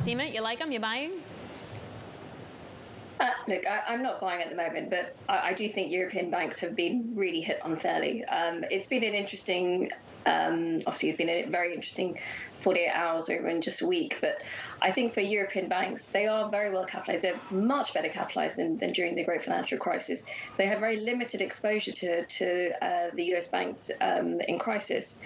Seema, you like them? You buying? Look, I'm not buying at the moment, but I do think European banks have been really hit unfairly. It's been an interesting, obviously, it's been a very interesting 48 hours or even just a week. But I think for European banks, they are very well capitalized. They're much better capitalized than during the great financial crisis. They have very limited exposure to the US banks in crisis.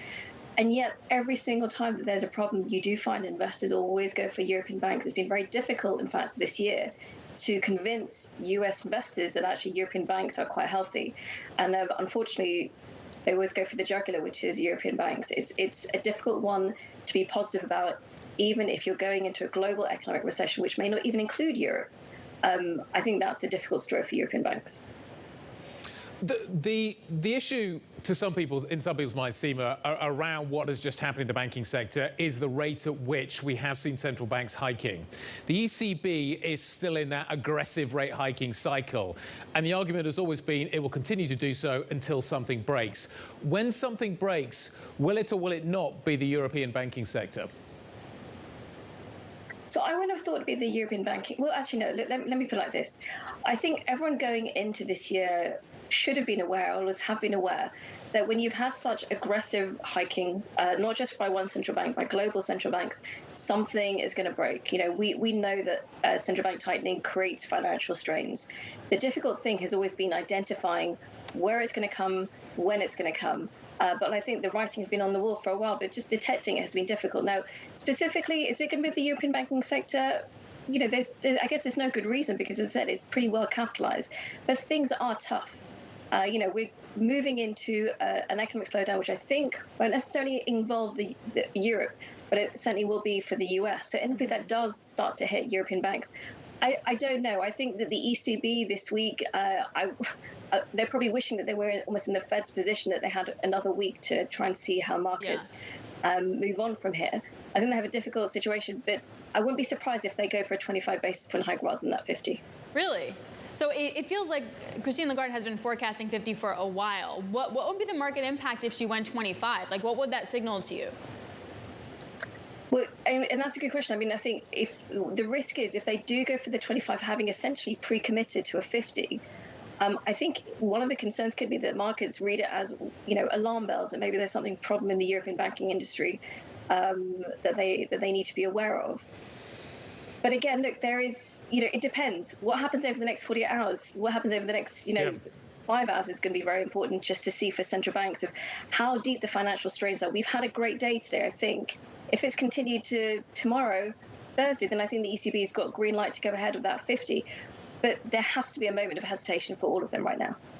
And yet, every single time that there's a problem, you do find investors always go for European banks. It's been very difficult, in fact, this year to convince US investors that actually European banks are quite healthy. And unfortunately, they always go for the jugular, which is European banks. It's a difficult one to be positive about, even if you're going into a global economic recession, which may not even include Europe. I think that's a difficult story for European banks. The issue to some people, in some people's minds, Seema, around what has just happened in the banking sector is the rate at which we have seen central banks hiking. The ECB is still in that aggressive rate hiking cycle. And the argument has always been it will continue to do so until something breaks. When something breaks, will it or will it not be the European banking sector? So I wouldn't have thought it'd be the European banking. Well, actually, no, let me put it like this. I think everyone going into this year should have been aware, or always have been aware, that when you've had such aggressive hiking, not just by one central bank, by global central banks, something is going to break. You know, we know that central bank tightening creates financial strains. The difficult thing has always been identifying where it's going to come, when it's going to come. But I think the writing has been on the wall for a while, but just detecting it has been difficult. Now, specifically, is it going to be the European banking sector? You know, I guess there's no good reason because, as I said, it's pretty well capitalized. But things are tough. You know, we're moving into an economic slowdown, which I think won't necessarily involve the Europe, but it certainly will be for the US. So anything that does start to hit European banks, I don't know. I think that the ECB this week, they're probably wishing that they were almost in the Fed's position, that they had another week to try and see how markets move on from here. I think they have a difficult situation, but I wouldn't be surprised if they go for a 25 basis point hike rather than that 50. Really? So it feels like Christine Lagarde has been forecasting 50 for a while. What would be the market impact if she went 25? Like, what would that signal to you? Well, and that's a good question. I mean, I think if the risk is if they do go for the 25, having essentially pre-committed to a 50, I think one of the concerns could be that markets read it as, you know, alarm bells, and maybe there's something problem in the European banking industry that they need to be aware of. But again, look, there is, you know, it depends. What happens over the next 48 hours? What happens over the next, 5 hours is going to be very important just to see for central banks of how deep the financial strains are. We've had a great day today, I think. If it's continued to tomorrow, Thursday, then I think the ECB's got green light to go ahead with that 50. But there has to be a moment of hesitation for all of them right now.